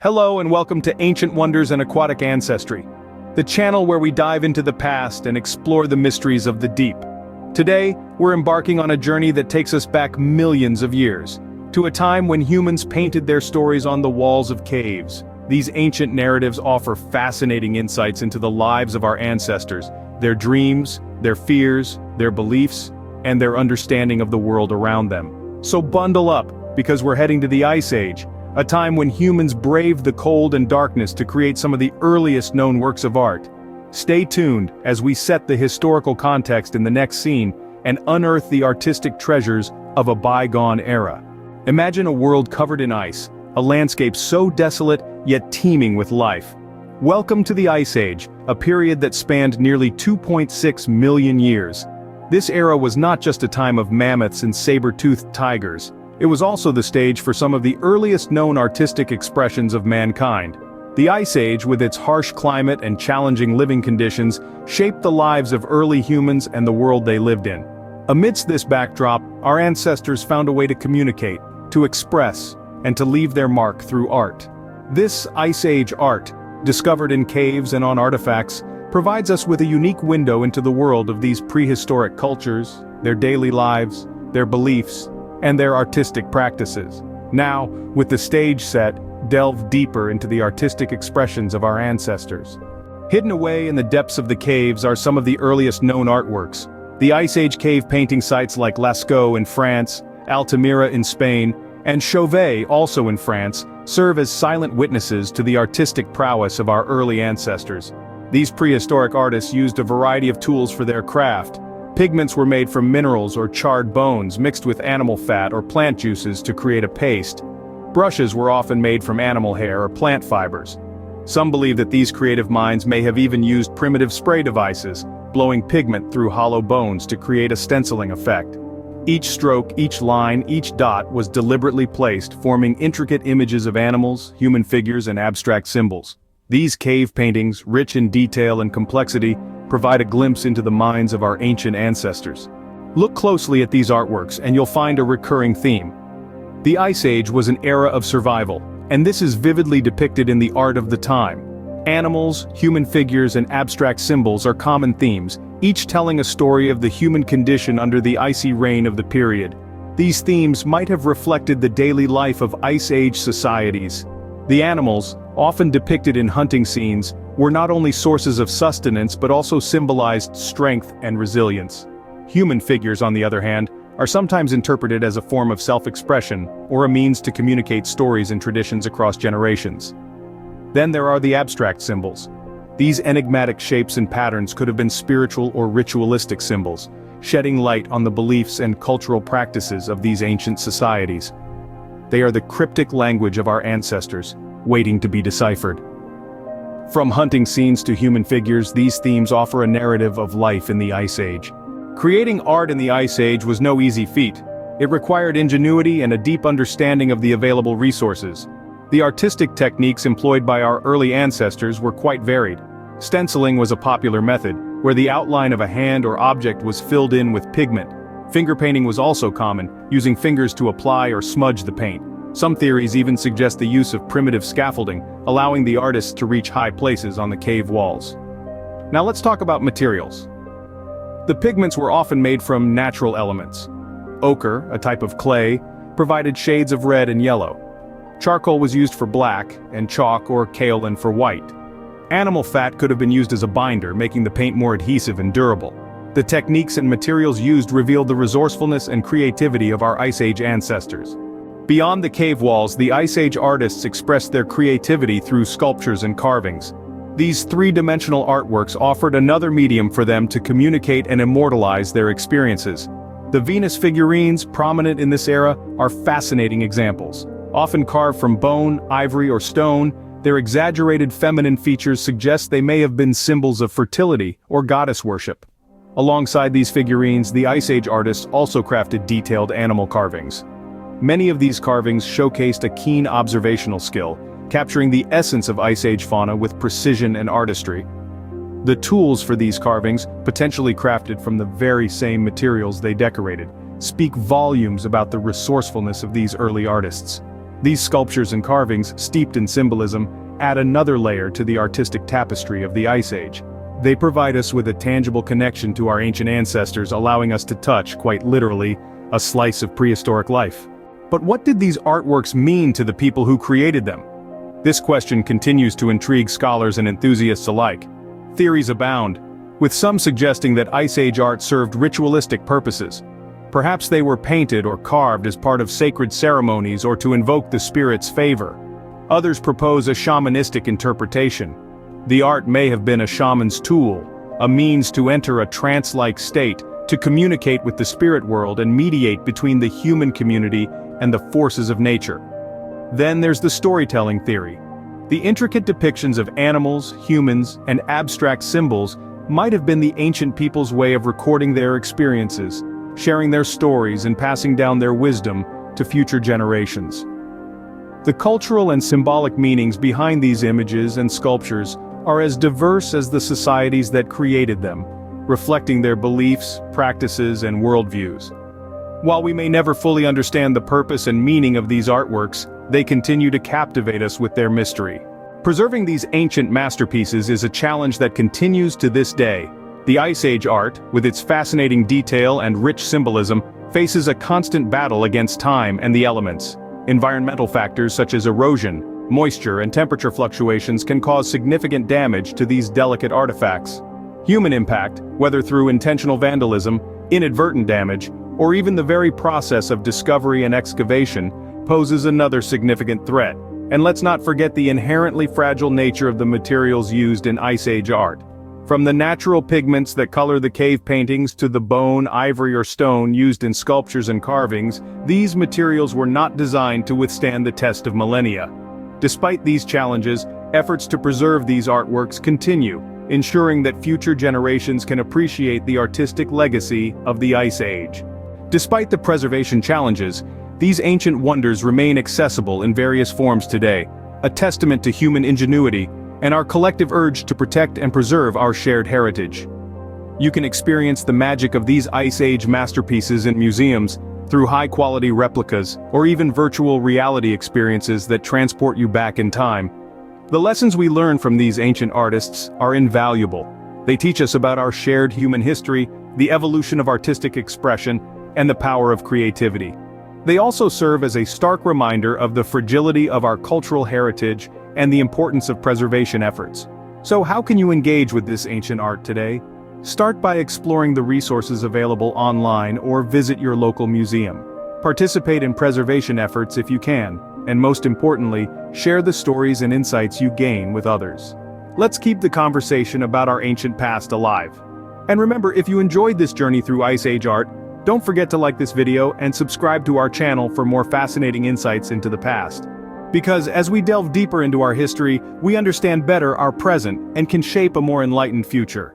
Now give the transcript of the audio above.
Hello and welcome to Ancient Wonders and Aquatic Ancestry, the channel where we dive into the past and explore the mysteries of the deep. Today, we're embarking on a journey that takes us back millions of years, to a time when humans painted their stories on the walls of caves. These ancient narratives offer fascinating insights into the lives of our ancestors, their dreams, their fears, their beliefs, and their understanding of the world around them. So bundle up, because we're heading to the Ice Age, a time when humans braved the cold and darkness to create some of the earliest known works of art. Stay tuned as we set the historical context in the next scene and unearth the artistic treasures of a bygone era. Imagine a world covered in ice, a landscape so desolate yet teeming with life. Welcome to the Ice Age, a period that spanned nearly 2.6 million years. This era was not just a time of mammoths and saber-toothed tigers. It was also the stage for some of the earliest known artistic expressions of mankind. The Ice Age, with its harsh climate and challenging living conditions, shaped the lives of early humans and the world they lived in. Amidst this backdrop, our ancestors found a way to communicate, to express, and to leave their mark through art. This Ice Age art, discovered in caves and on artifacts, provides us with a unique window into the world of these prehistoric cultures, their daily lives, their beliefs, and their artistic practices. Now, with the stage set, delve deeper into the artistic expressions of our ancestors. Hidden away in the depths of the caves are some of the earliest known artworks. The Ice Age cave painting sites like Lascaux in France, Altamira in Spain, and Chauvet, also in France, serve as silent witnesses to the artistic prowess of our early ancestors. These prehistoric artists used a variety of tools for their craft. Pigments were made from minerals or charred bones mixed with animal fat or plant juices to create a paste. Brushes were often made from animal hair or plant fibers. Some believe that these creative minds may have even used primitive spray devices, blowing pigment through hollow bones to create a stenciling effect. Each stroke, each line, each dot was deliberately placed, forming intricate images of animals, human figures, and abstract symbols. These cave paintings, rich in detail and complexity, provide a glimpse into the minds of our ancient ancestors. Look closely at these artworks and you'll find a recurring theme. The Ice Age was an era of survival, and this is vividly depicted in the art of the time. Animals, human figures, and abstract symbols are common themes, each telling a story of the human condition under the icy reign of the period. These themes might have reflected the daily life of Ice Age societies. The animals, often depicted in hunting scenes, were not only sources of sustenance but also symbolized strength and resilience. Human figures, on the other hand, are sometimes interpreted as a form of self-expression or a means to communicate stories and traditions across generations. Then there are the abstract symbols. These enigmatic shapes and patterns could have been spiritual or ritualistic symbols, shedding light on the beliefs and cultural practices of these ancient societies. They are the cryptic language of our ancestors, waiting to be deciphered. From hunting scenes to human figures, these themes offer a narrative of life in the Ice Age. Creating art in the Ice Age was no easy feat. It required ingenuity and a deep understanding of the available resources. The artistic techniques employed by our early ancestors were quite varied. Stenciling was a popular method, where the outline of a hand or object was filled in with pigment. Finger painting was also common, using fingers to apply or smudge the paint. Some theories even suggest the use of primitive scaffolding, allowing the artists to reach high places on the cave walls. Now let's talk about materials. The pigments were often made from natural elements. Ochre, a type of clay, provided shades of red and yellow. Charcoal was used for black, and chalk or kaolin for white. Animal fat could have been used as a binder, making the paint more adhesive and durable. The techniques and materials used revealed the resourcefulness and creativity of our Ice Age ancestors. Beyond the cave walls, the Ice Age artists expressed their creativity through sculptures and carvings. These three-dimensional artworks offered another medium for them to communicate and immortalize their experiences. The Venus figurines, prominent in this era, are fascinating examples. Often carved from bone, ivory, or stone, their exaggerated feminine features suggest they may have been symbols of fertility or goddess worship. Alongside these figurines, the Ice Age artists also crafted detailed animal carvings. Many of these carvings showcased a keen observational skill, capturing the essence of Ice Age fauna with precision and artistry. The tools for these carvings, potentially crafted from the very same materials they decorated, speak volumes about the resourcefulness of these early artists. These sculptures and carvings, steeped in symbolism, add another layer to the artistic tapestry of the Ice Age. They provide us with a tangible connection to our ancient ancestors, allowing us to touch, quite literally, a slice of prehistoric life. But what did these artworks mean to the people who created them? This question continues to intrigue scholars and enthusiasts alike. Theories abound, with some suggesting that Ice Age art served ritualistic purposes. Perhaps they were painted or carved as part of sacred ceremonies or to invoke the spirit's favor. Others propose a shamanistic interpretation. The art may have been a shaman's tool, a means to enter a trance-like state, to communicate with the spirit world and mediate between the human community and the forces of nature. Then there's the storytelling theory. The intricate depictions of animals, humans, and abstract symbols might have been the ancient people's way of recording their experiences, sharing their stories and passing down their wisdom to future generations. The cultural and symbolic meanings behind these images and sculptures are as diverse as the societies that created them, reflecting their beliefs, practices, and worldviews. While we may never fully understand the purpose and meaning of these artworks, they continue to captivate us with their mystery. Preserving these ancient masterpieces is a challenge that continues to this day. The Ice Age art, with its fascinating detail and rich symbolism, faces a constant battle against time and the elements. Environmental factors such as erosion, moisture, and temperature fluctuations can cause significant damage to these delicate artifacts. Human impact, whether through intentional vandalism, inadvertent damage, or even the very process of discovery and excavation, poses another significant threat. And let's not forget the inherently fragile nature of the materials used in Ice Age art. From the natural pigments that color the cave paintings to the bone, ivory, or stone used in sculptures and carvings, these materials were not designed to withstand the test of millennia. Despite these challenges, efforts to preserve these artworks continue, ensuring that future generations can appreciate the artistic legacy of the Ice Age. Despite the preservation challenges, these ancient wonders remain accessible in various forms today, a testament to human ingenuity and our collective urge to protect and preserve our shared heritage. You can experience the magic of these Ice Age masterpieces in museums, through high-quality replicas, or even virtual reality experiences that transport you back in time. The lessons we learn from these ancient artists are invaluable. They teach us about our shared human history, the evolution of artistic expression, and the power of creativity. They also serve as a stark reminder of the fragility of our cultural heritage and the importance of preservation efforts. So how can you engage with this ancient art today? Start by exploring the resources available online or visit your local museum. Participate in preservation efforts if you can, and most importantly, share the stories and insights you gain with others. Let's keep the conversation about our ancient past alive. And remember, if you enjoyed this journey through Ice Age art, don't forget to like this video and subscribe to our channel for more fascinating insights into the past. Because as we delve deeper into our history, we understand better our present and can shape a more enlightened future.